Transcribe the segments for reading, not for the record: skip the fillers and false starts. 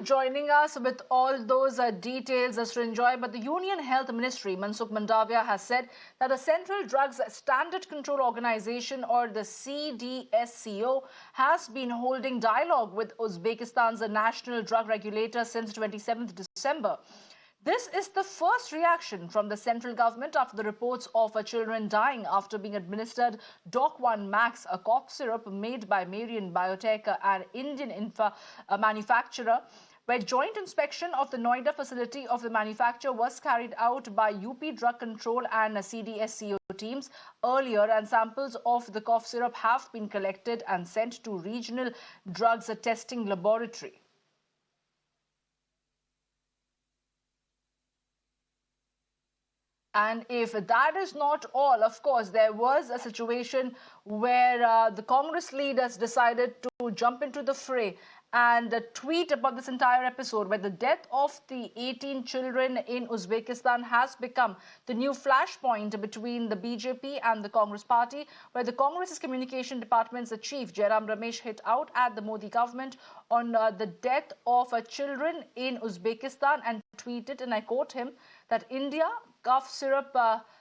Joining us with all those details as to enjoy. But the Union Health Ministry, Mansukh Mandavia, has said that the Central Drugs Standard Control Organization, or the CDSCO, has been holding dialogue with Uzbekistan's national drug regulator since 27th December. This is the first reaction from the central government after the reports of children dying after being administered Doc 1 Max, a cough syrup made by Marion Biotech, an Indian manufacturer, where joint inspection of the Noida facility of the manufacturer was carried out by UP Drug Control and CDSCO teams earlier, and samples of the cough syrup have been collected and sent to regional drugs testing laboratory. And if that is not all, of course, there was a situation where the Congress leaders decided to jump into the fray and tweet about this entire episode, where the death of the 18 children in Uzbekistan has become the new flashpoint between the BJP and the Congress party, where the Congress's communication department's chief, Jairam Ramesh, hit out at the Modi government on the death of children in Uzbekistan and tweeted, and I quote him, that India cough syrup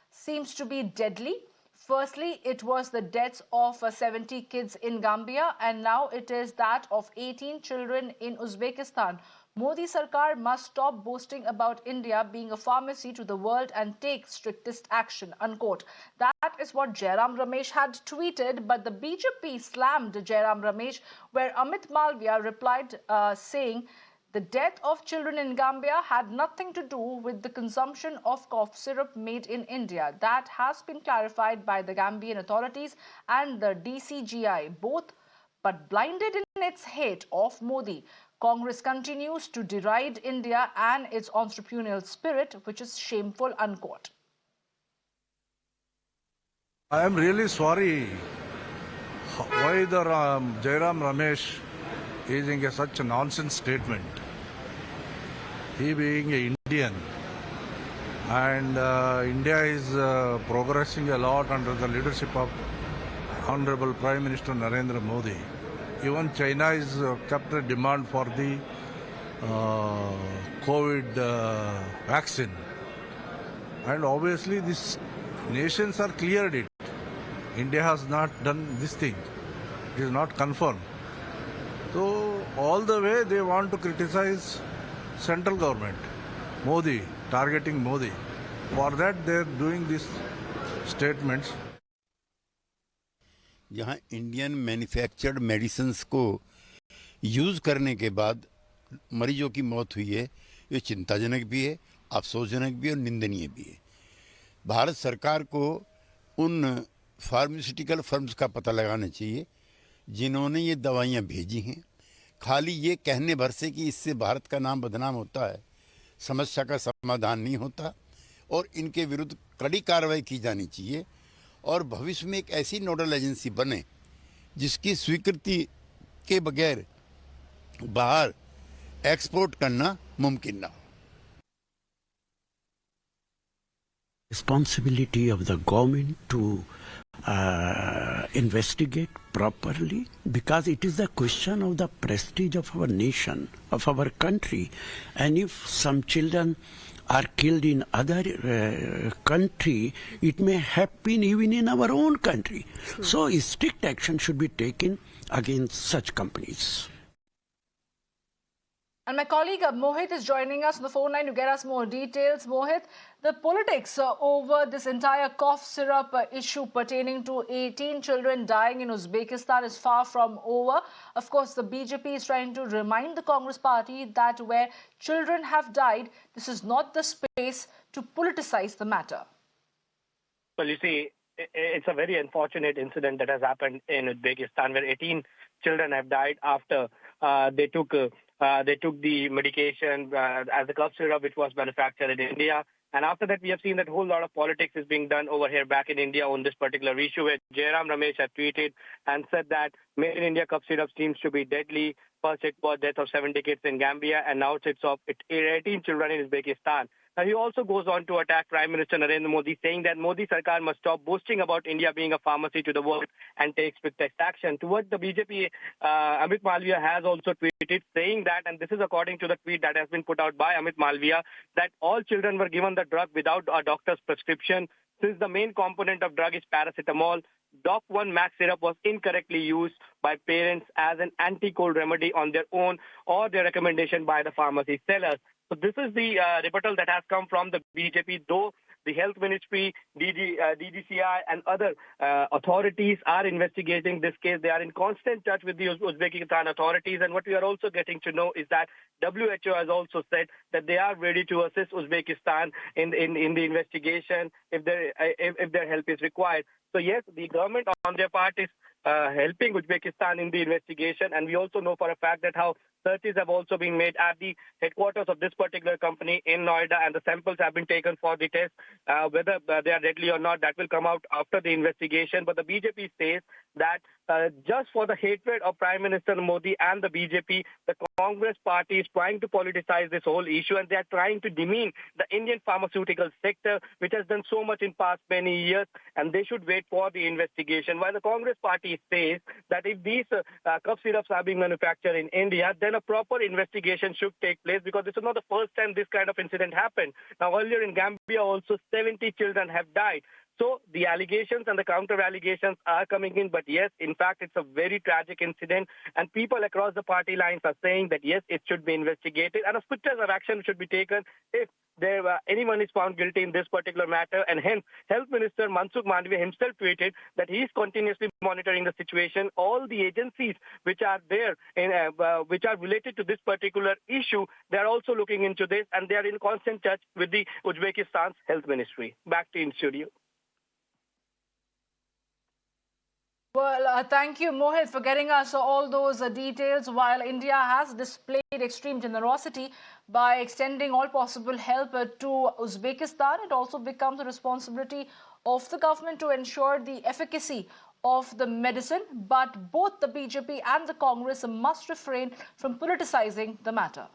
seems to be deadly. Firstly, it was the deaths of 70 kids in Gambia, and now it is that of 18 children in Uzbekistan. Modi Sarkar must stop boasting about India being a pharmacy to the world and take strictest action, unquote. That is what Jairam Ramesh had tweeted, but the BJP slammed Jairam Ramesh, where Amit Malviya replied saying, the death of children in Gambia had nothing to do with the consumption of cough syrup made in India. That has been clarified by the Gambian authorities and the DCGI, both, but blinded in its hate of Modi. Congress continues to deride India and its entrepreneurial spirit, which is shameful, unquote. I am really sorry why the Jairam Ramesh using such a nonsense statement. He being an Indian, and India is progressing a lot under the leadership of Honorable Prime Minister Narendra Modi. Even China is kept a demand for the COVID vaccine, and obviously these nations are cleared it. India has not done this thing. It is not confirmed. So all the way they want to criticize central government, Modi, targeting Modi. For that they are doing these statements. जहाँ Indian manufactured medicines को use करने के बाद मरीजों की मौत हुई है, ये चिंताजनक भी है, अफसोसजनक भी है और निंदनीय भी है। भारत सरकार को उन फार्मास्यूटिकल फर्म्स का पता लगाना चाहिए जिन्होंने ये दवाइयाँ भेजी हैं। खाली ये कहने भर से कि इससे भारत का नाम बदनाम होता है, समस्या का समाधान नहीं होता, और इनके विरुद्ध कड़ी कार्रवाई की जानी चाहिए और भविष्य में एक ऐसी नोडल एजेंसी बने जिसकी स्वीकृति के बगैर बाहर एक्सपोर्ट करना मुमकिन ना हो। Responsibility of the government to investigate properly, because it is the question of the prestige of our nation, of our country, and if some children are killed in other country, it may happen even in our own country. So strict action should be taken against such companies. And my colleague Mohit is joining us on the phone line to get us more details. Mohit, the politics over this entire cough syrup issue pertaining to 18 children dying in Uzbekistan is far from over. Of course, the BJP is trying to remind the Congress party that where children have died, this is not the space to politicize the matter. Well, you see, it's a very unfortunate incident that has happened in Uzbekistan, where 18 children have died after they took the medication as the cough syrup, which was manufactured in India. And after that, we have seen that a whole lot of politics is being done over here back in India on this particular issue, where Jairam Ramesh has tweeted and said that made in India cough syrup seems to be deadly. First, it was death of 70 kids in Gambia, and now it's of 18 children in Uzbekistan. Now, he also goes on to attack Prime Minister Narendra Modi, saying that Modi Sarkar must stop boasting about India being a pharmacy to the world and take strict action. Towards the BJP, Amit Malviya has also tweeted saying that, and this is according to the tweet that has been put out by Amit Malviya, that all children were given the drug without a doctor's prescription. Since the main component of drug is paracetamol, Doc 1 Max syrup was incorrectly used by parents as an anti-cold remedy on their own or their recommendation by the pharmacy sellers. So this is the rebuttal that has come from the BJP, though the Health Ministry, DGCI and other authorities are investigating this case. They are in constant touch with the Uzbekistan authorities. And what we are also getting to know is that WHO has also said that they are ready to assist Uzbekistan in the investigation if their help is required. So yes, the government on their part is helping Uzbekistan in the investigation. And we also know for a fact that how searches have also been made at the headquarters of this particular company in Noida, and the samples have been taken for the test. Whether they are deadly or not, that will come out after the investigation. But the BJP says that just for the hatred of Prime Minister Modi and the BJP, the Congress party is trying to politicize this whole issue, and they are trying to demean the Indian pharmaceutical sector, which has done so much in past many years, and they should wait for the investigation. While the Congress party says that if these cough syrups are being manufactured in India, then a proper investigation should take place, because this is not the first time this kind of incident happened. Now, earlier in Gambia, also 70 children have died. So the allegations and the counter allegations are coming in. But yes, in fact, it's a very tragic incident. And people across the party lines are saying that, yes, it should be investigated. And a swift of action should be taken if anyone is found guilty in this particular matter. And hence, Health Minister Mansukh Mandaviya himself tweeted that he is continuously monitoring the situation. All the agencies which are there, which are related to this particular issue, they are also looking into this. And they are in constant touch with the Uzbekistan's health ministry. Back to you in studio. Well, thank you, Mohit, for getting us all those details. While India has displayed extreme generosity by extending all possible help to Uzbekistan, it also becomes the responsibility of the government to ensure the efficacy of the medicine. But both the BJP and the Congress must refrain from politicizing the matter.